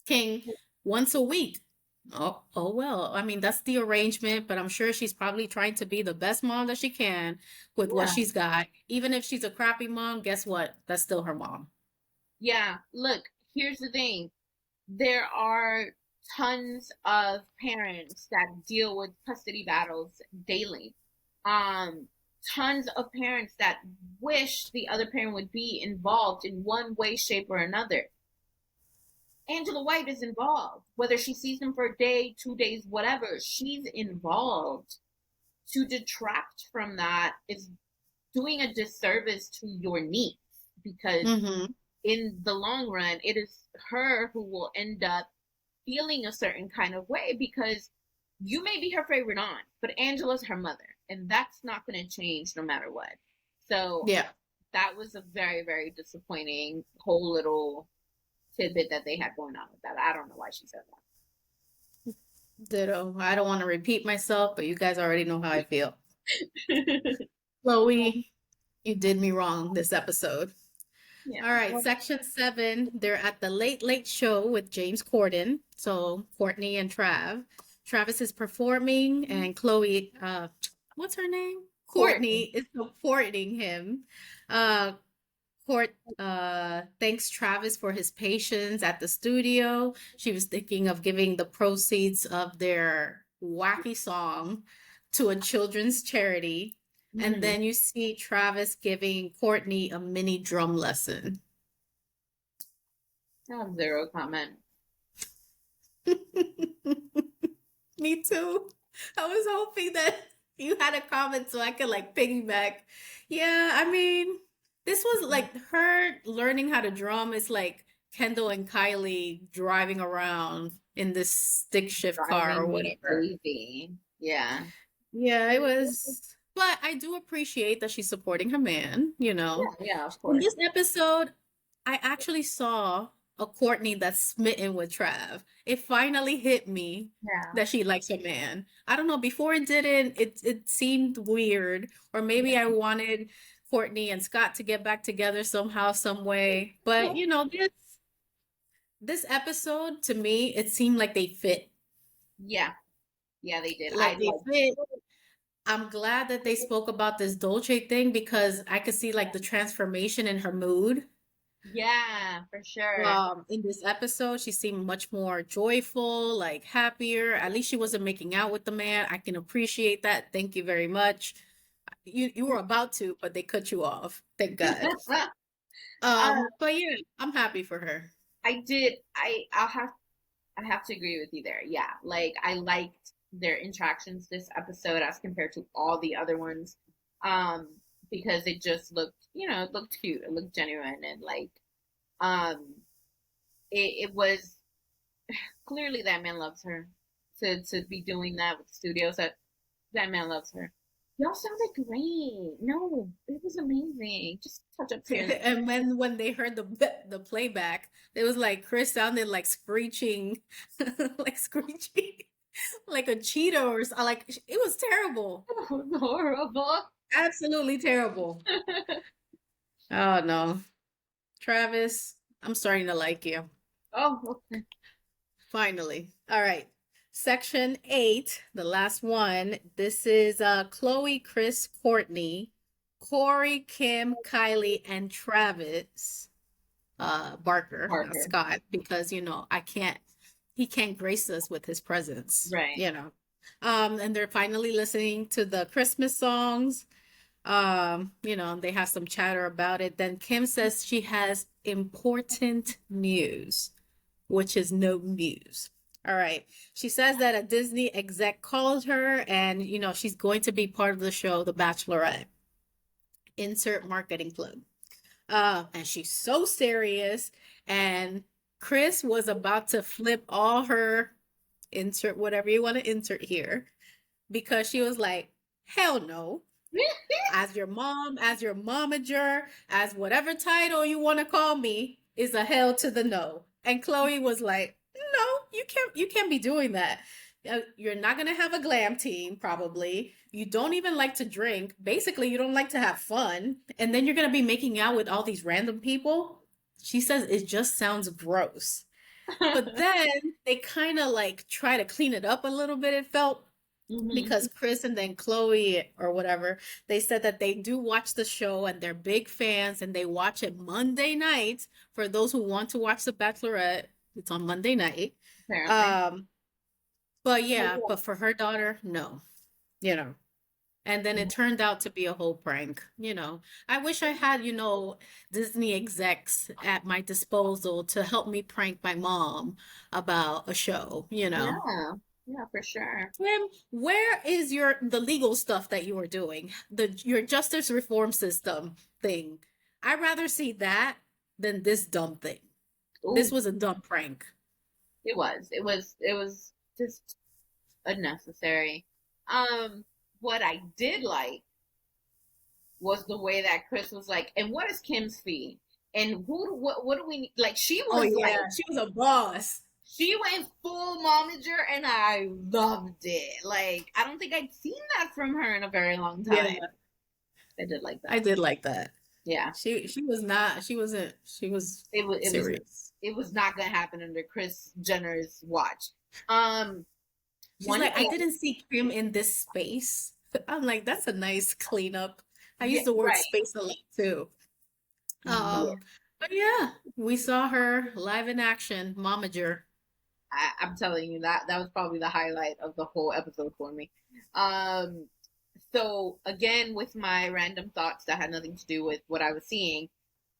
King once a week. Oh well. I mean, that's the arrangement, but I'm sure she's probably trying to be the best mom that she can with what Yeah. she's got. Even if she's a crappy mom, guess what? That's still her mom. Yeah. Look, here's the thing. There are tons of parents that deal with custody battles daily. Um, Tons of parents that wish the other parent would be involved in one way, shape, or another. Angela White is involved. Whether she sees them for a day, 2 days, whatever, she's involved. To detract from that is doing a disservice to your niece because Mm-hmm. in the long run, it is her who will end up feeling a certain kind of way because you may be her favorite aunt, but Angela's her mother, and that's not going to change no matter what. So Yeah. that was a very, very disappointing whole little tidbit that they had going on with that. I don't know why she said Ditto. I don't want to repeat myself, but you guys already know how I feel. that. Chloe, you did me wrong this episode. Yeah. All right, Well, section 7. They're at the Late Late Show with James Corden. So Kourtney and Trav. Travis is performing, and Chloe, what's her name? Kourtney. Kourtney is supporting him. Uh, Court thanks Travis for his patience at the studio. She was thinking of giving the proceeds of their wacky song to a children's charity. And Mm-hmm. then you see Travis giving Courtney a mini drum lesson. I have zero comment. Me too. I was hoping that you had a comment so I could like piggyback. Yeah, I mean, this was like her learning how to drum is like Kendall and Kylie driving around in this stick shift car or Driving me whatever. crazy. Yeah. Yeah, it was. But I do appreciate that she's supporting her man. Yeah, yeah, of In course. this episode, I actually saw a Courtney that's smitten with Trav. It finally hit me Yeah. that she likes her man. I don't know, before it didn't, it seemed weird. Or maybe I Yeah. wanted Courtney and Scott to get back together somehow, some way. But this episode to me, it seemed like they fit. Yeah. Yeah, they did. I Like they like fit. I'm glad that they spoke about this Dolce thing because I could see like the transformation in her mood. yeah, for sure. In this episode, she seemed much more joyful, like happier. At least she wasn't making out with the man. I can appreciate that. Thank you very much. You were about to, but they cut you off. Thank God. uh, But yeah, I'm happy for her. I did. I have to agree with you there. Yeah. Like I liked their interactions this episode as compared to all the other ones. Um, because it just looked, it looked cute, it looked genuine, and like, um, it was clearly that man loves her to be doing that with the studios. That man loves her. Y'all sounded great. No, it was amazing. Just touch ups here and there. And when they heard the playback, it was like Chris sounded like screeching, like screeching, like a cheetah or like it was terrible, It was horrible. absolutely terrible. Oh no, Travis, I'm starting to like you. Oh, okay. Finally. All right. Section 8, the last one. This is Khloe, Chris, Kourtney, Corey, Kim, Kylie, and Travis. Barker, not Parker. Scott, because he can't grace us with his presence, Right. And they're finally listening to the Christmas songs. They have some chatter about it. Then Kim says she has important news, which is no news. All right. She says that a Disney exec called her and, she's going to be part of the show, The Bachelorette. Insert marketing plug. And she's so serious. And Chris was about to flip all her insert whatever you want to insert here because she was like, hell no. As your mom, as your momager, as whatever title you want to call me, is a hell to the no. And Khloe was like, no, you can't be doing that. You're not gonna have a glam team, probably. You don't even like to drink. Basically, you don't like to have fun. And then you're gonna be making out with all these random people. She says it just sounds gross. But then they kind of like try to clean it up a little bit, it felt, Hmm. because Chris and then Khloe or whatever, they said that they do watch the show and they're big fans and they watch it Monday night. For those who want to watch The Bachelorette, it's on Monday night. Apparently. Um, but yeah, but for her daughter, no, you know. And then it turned out to be a whole prank. I wish I had, Disney execs at my disposal to help me prank my mom about a show. Yeah. Yeah, for sure. Kim, where is the legal stuff that you were doing? Your justice reform system thing. I'd rather see that than this dumb thing. This Ooh, was a dumb prank. it was. It was just unnecessary. Um, what I did like was the way that Chris was like, and what is Kim's fee? And what do we need? Like she Oh was yeah, like, she was a boss. she went full momager, and I loved it. Like I don't think I'd seen that from her in a very long Yeah, time. I did like I that. did like that. Yeah, She was not. She wasn't. She was it was it was serious. it was not gonna happen under Chris Jenner's watch. Um, She's one like, I thing, didn't see Kim in this space. I'm like, that's a nice cleanup. I yeah, use the word right. space a lot too. Yeah, But yeah, we saw her live in action, momager. I'm telling you that was probably the highlight of the whole episode for me. Um, so again, with my random thoughts that had nothing to do with what I was seeing,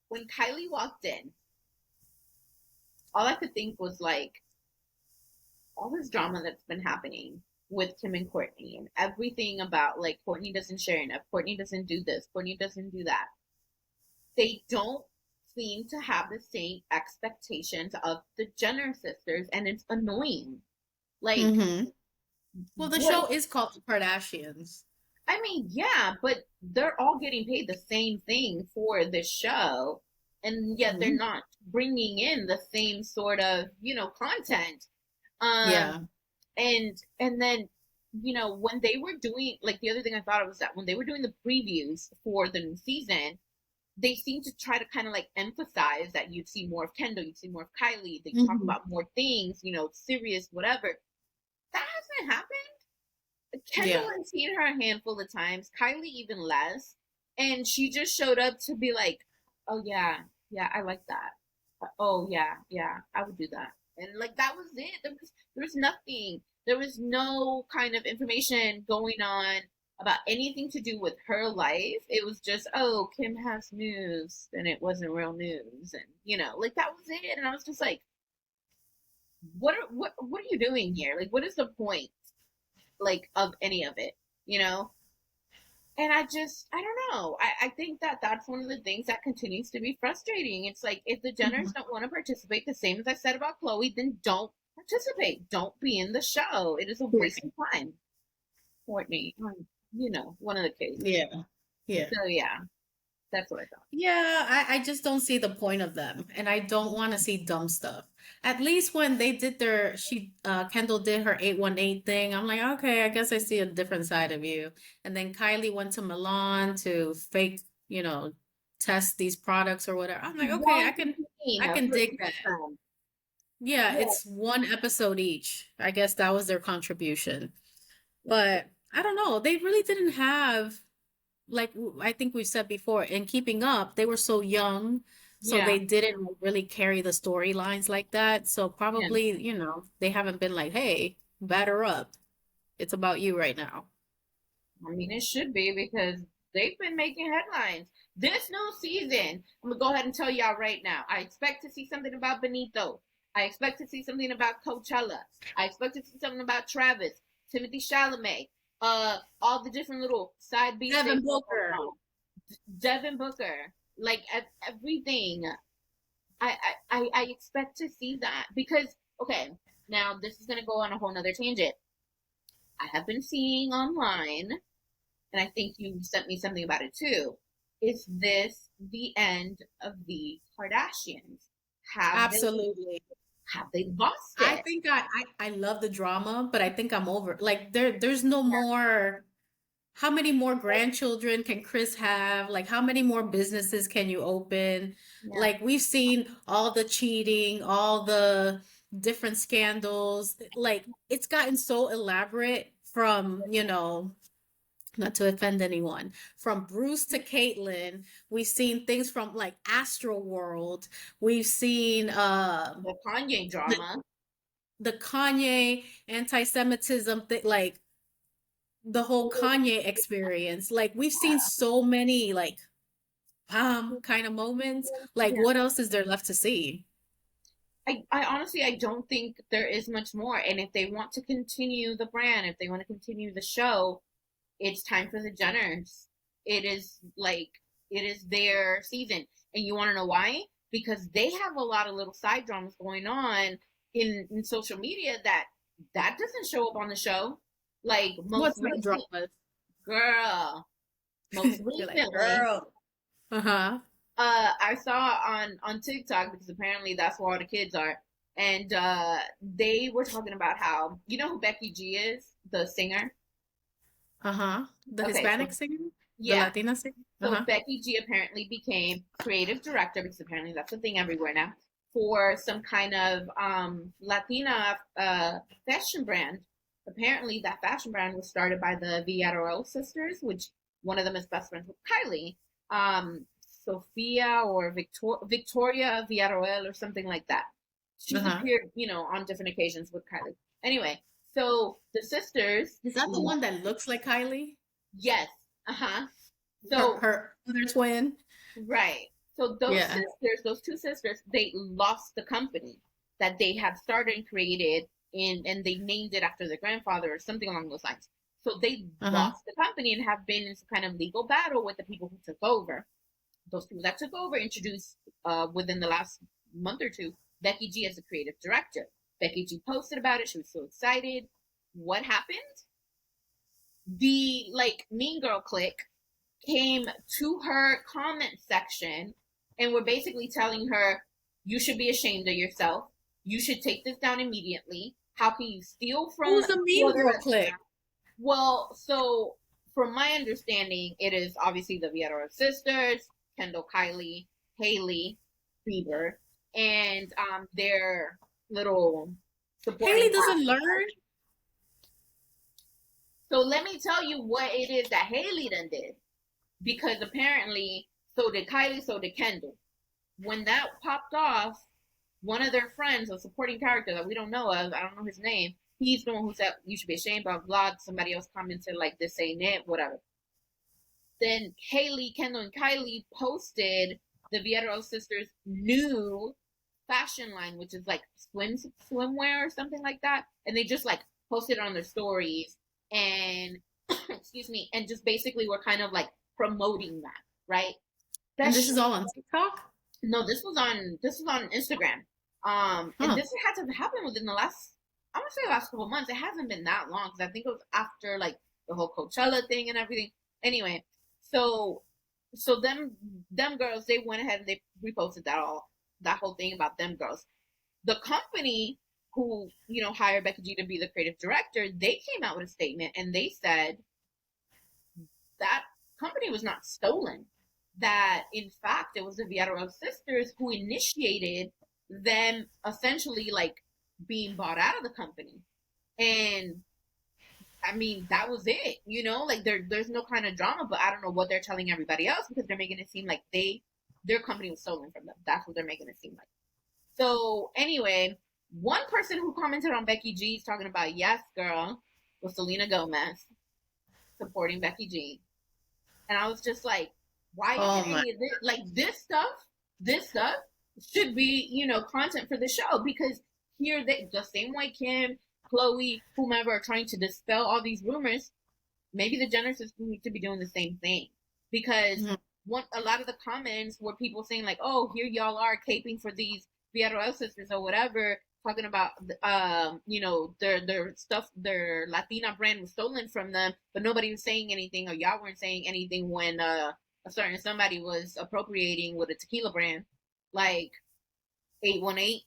when Kylie walked in, all I could think was like all this drama that's been happening with Kim and Kourtney and everything about like Kourtney doesn't share enough, Kourtney doesn't do this, Kourtney doesn't do that. They don't seem to have the same expectations of the Jenner sisters, and it's annoying. Like, Hmm. Well, the what? show is called The Kardashians. I mean, yeah, but they're all getting paid the same thing for this show, and yet they're Mhm. not bringing in the same sort of, content. Um, Yeah. and then, when they were doing, like, the other thing I thought of was that when they were doing the previews for the new season, they seem to try to kind of like emphasize that you'd see more of Kendall, you'd see more of Kylie, they talk Hmm. about more things, serious, whatever. That hasn't happened. Kendall Yeah. has seen her a handful of times, Kylie even less. And she just showed up to be like, oh, yeah, yeah, I like that. Oh, yeah, yeah, I would do that. And like, that was it. There was nothing. There was no kind of information going on about anything to do with her life. It was just, oh, Kim has news, and it wasn't real news. And, like, that was it. And I was just like, what are you doing here? Like, what is the point? like of any of it, you know? And I don't know. I think that that's one of the things that continues to be frustrating. It's like if the Jenners don't want to participate, the same as I said about Khloe, then don't participate. Don't be in the show. It is a waste of time. Kourtney, one of the kids. Yeah. Yeah. So yeah, that's what I thought. Yeah, I just don't see the point of them. And I don't want to see dumb stuff. At least when they did Kendall did her 818 thing, I'm like, okay, I guess I see a different side of you. And then Kylie went to Milan to fake, test these products or whatever. I'm like, okay, I can dig that. Yeah, Yeah, it's one episode each. I guess that was their contribution. But I don't know. They really didn't have like I think we said before, in Keeping Up, they were so young, so yeah, they didn't really carry the storylines like that. So yeah. probably, they haven't been like, hey, batter up. It's about you right now. I mean, it should be because they've been making headlines. This new season, I'm gonna go ahead and tell y'all right now. I expect to see something about Benito. I expect to see something about Coachella. I expect to see something about Travis, Timothy Chalamet, all the different little side beats they Devin going Booker. on. Devin Booker, like everything. I expect to see that because okay, now this is gonna go on a whole nother tangent. I have been seeing online, and I think you sent me something about it too. Is this the end of the Kardashians? Have they Absolutely. have they lost I it? think I love the drama, but I think I'm over. Like there's no more. How many more grandchildren can Chris have? Like, how many more businesses can you open? Yeah, Like, we've seen all the cheating, all the different scandals. Like, it's gotten so elaborate from, not to offend anyone, from Bruce to Caitlyn. We've seen things from like Astro World. We've seen the Kanye the, drama. the Kanye anti-Semitism thing, like the whole Kanye experience. Like we've seen so many like kind of moments. Like Yeah. what else is there left to see? I honestly I don't think there is much more. And if they want to continue the brand, if they want to continue the show, it's time for the Jenners. It is like it is their season. And you want to know why? Because they have a lot of little side dramas going on in social media that doesn't show up on the show. Like most What's the recent dramas? girl, most You're like, recently, girl. Uh-huh. I saw on TikTok because apparently that's where all the kids are. And they were talking about how you know who Becky G is, the singer. Uh-huh. The Okay, so Hispanic singer? The yeah, Latina singer? so Uh-huh. Becky G apparently became creative director because apparently that's a thing everywhere now for some kind of Latina fashion brand. Apparently, that fashion brand was started by the Villarreal sisters, which one of them is best friends with Kylie, Sophia or Victoria Villarreal or something like that. She's Uh-huh. appeared, on different occasions with Kylie. Anyway, so the sisters, Is that the one that looks like Kylie? yes, uh huh. Her So her other twin? right. So those Yeah. sisters, those two sisters, they lost the company that they had started and created and they named it after their grandfather or something along those lines. So they Uh-huh. lost the company and have been in some kind of legal battle with the people who took over. Those people that took over introduced within the last month or two Becky G as a creative director. Becky G posted about it. She was so excited. What happened? The like Mean Girl clique came to her comment section and were basically telling her, you should be ashamed of yourself. You should take this down immediately. How can you steal from Who's the two Mean Girl other? clique? Well, so from my understanding, it is obviously the Vieira sisters, Kendall, Kylie, Haley, Bieber, and their little supporting Haley cast. doesn't learn. So let me tell you what it is that Haley done did. Because apparently, so did Kylie, so did Kendall. When that popped off, one of their friends, a supporting character that we don't know of, I don't know his name, he's the one who said, you should be ashamed of blah. Somebody else commented, like, this ain't it, whatever. Then Haley, Kendall, and Kylie posted the Vieira sisters' new fashion line, which is like swimwear or something like that. And they just like posted it on their stories. and excuse me, and just basically were kind of like promoting that, right? That And this is show, all on TikTok? no, this was on Instagram. And Huh. this had to happen within the last, I want to say the last couple of months. It hasn't been that long because I think it was after like the whole Coachella thing and everything. Anyway, so them girls, they went ahead and they reposted that whole thing about them girls. The company who hired Becky G to be the creative director, they came out with a statement and they said that company was not stolen. That in fact it was the Villarreal sisters who initiated them essentially like being bought out of the company. And I mean that was it, like there's no kind of drama, but I don't know what they're telling everybody else because they're making it seem like their company was stolen from them. That's what they're making it seem like. So anyway, one person who commented on Becky G's talking about yes, girl, was Selena Gomez supporting Becky G. And I was just like, why isn't Oh my. any of this like this stuff should be, content for the show because here they the same way Kim, Khloe, whomever are trying to dispel all these rumors, maybe the Jenner sisters need to be doing the same thing. Because Mhm. a lot of the comments were people saying like, oh, here y'all are caping for these Villarreal sisters or whatever, talking about their stuff, their Latina brand was stolen from them, but nobody was saying anything, or y'all weren't saying anything when a certain somebody was appropriating with a tequila brand, like 818.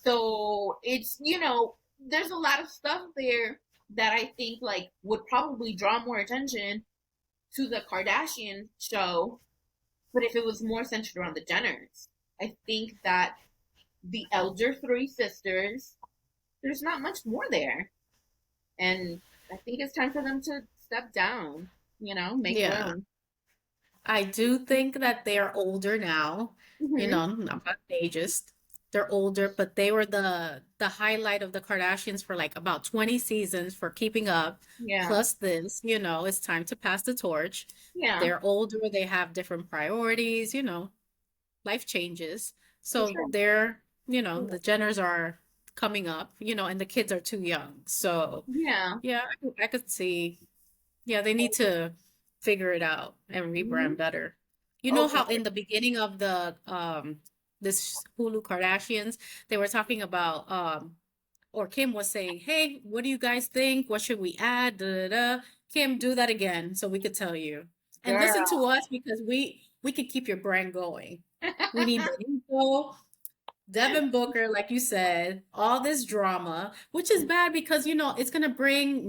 So it's there's a lot of stuff there that I think like would probably draw more attention to the Kardashian show, but if it was more centered around the Jenners, I think that the elder three sisters, there's not much more there. And I think it's time for them to step down, make Yeah. room. I do think that they're older now. Hmm. I'm not ageist. They're older, but they were the highlight of the Kardashians for like about 20 seasons for keeping up. Yeah. Plus this, it's time to pass the torch. Yeah. They're older, they have different priorities, life changes. For So sure. the Jenners are coming up, and the kids are too young. So Yeah. yeah, I could see. Yeah, they need to figure it out and Hmm. rebrand better. You Oh, know for how sure. in the beginning of the this Hulu Kardashians, they were talking about or Kim was saying, "Hey, what do you guys think? What should we add?" Da, da, da. Kim, do that again so we could tell you. And listen to Girl. us because we could keep your brand going. We need the info, Devin Booker, like you said, all this drama, which is bad because it's gonna bring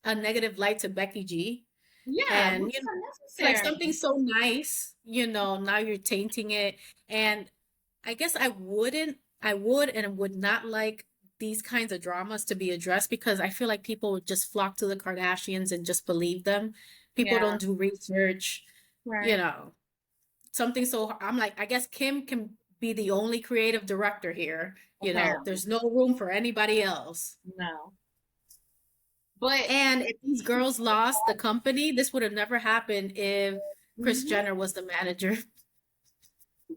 a negative light to Becky G. Yeah, And which is it's like something unnecessary. so nice, now you're tainting it. And I guess I would and would not like these kinds of dramas to be addressed because I feel like people would just flock to the Kardashians and just believe them. People Yeah. don't do research, you Right. know, something so I'm like, I guess Kim can be the only creative director here. Apparently. There's no room for anybody else. No. But And if these girls lost the company, this would have never happened if Kris mhm. Jenner was the manager. I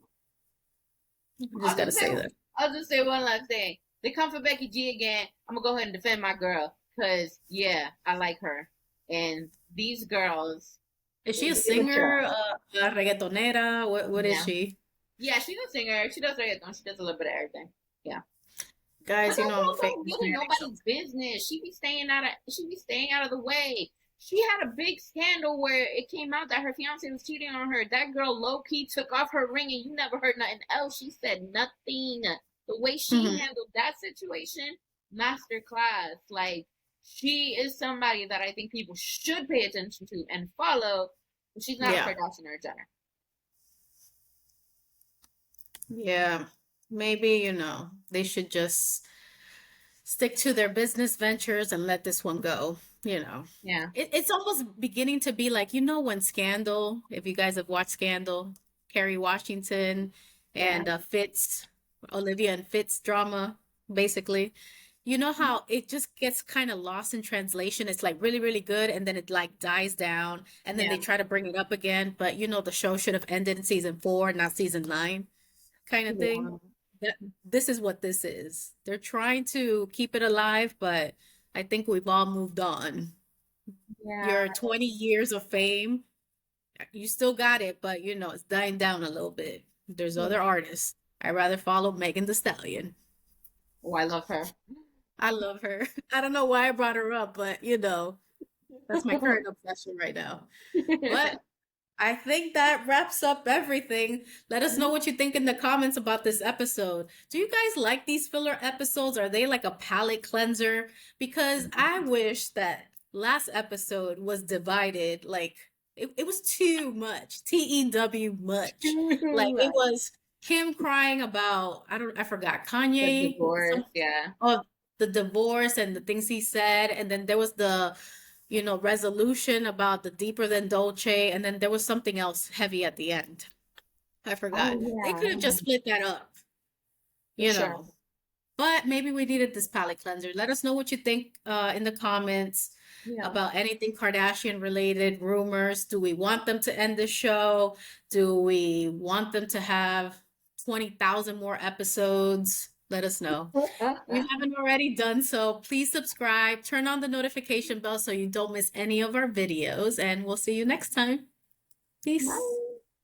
just I'll gotta just say say that. I'll just say one last thing. They come for Becky G again. I'm gonna go ahead and defend my girl because yeah, I like her. And these girls, Is they she a give a singer, show. a reggaetonera? What is Yeah, she? yeah, she's a singer. She does reggaeton. She does a little bit of everything. Yeah, but Guys, that I'm a girl don't famous get in man. nobody's business. She be staying out of the way. She had a big scandal where it came out that her fiance was cheating on her. That girl low key took off her ring, and you never heard nothing else. She said nothing. The way she Mhm. handled that situation, master class. Like she is somebody that I think people should pay attention to and follow. But she's not a Yeah. Kardashian or a Jenner. Yeah. Maybe, they should just stick to their business ventures and let this one go. Yeah, It's almost beginning to be like, when Scandal, if you guys have watched Scandal, Kerry Washington yeah, and Fitz, Olivia and Fitz drama, basically. You know how it just gets kind of lost in translation. It's like really, really good, and then it like dies down, and then yeah, they try to bring it up again. But the show should have ended in season 4, not season 9, kind of thing. yeah. That this is what this is. They're trying to keep it alive, but I think we've all moved on. Yeah. Your 20 years of fame, you still got it, but it's dying down a little bit. There's Yeah. other artists. I'd rather follow Megan Thee Stallion. Oh, I love her. I love her. I don't know why I brought her up, but that's my current obsession right now. But I think that wraps up everything. Let us know what you think in the comments about this episode. Do you guys like these filler episodes? Are they like a palate cleanser? Because I wish that last episode was divided. Like it was too much. TEW much. Like it was Kim crying about, I forgot, The Kanye, divorce, some yeah. of the divorce and the things he said. And then there was the resolution about the deeper than Dolce, and then there was something else heavy at the end. I Oh forgot. They yeah, could have just split that up, for you sure. know. But maybe we needed this palate cleanser. Let us know what you think in the comments Yeah. about anything Kardashian related, rumors. Do we want them to end the show? Do we want them to have 20,000 more episodes? Let us know. If you haven't already done so, please subscribe, turn on the notification bell so you don't miss any of our videos, and we'll see you next time. Peace. Bye.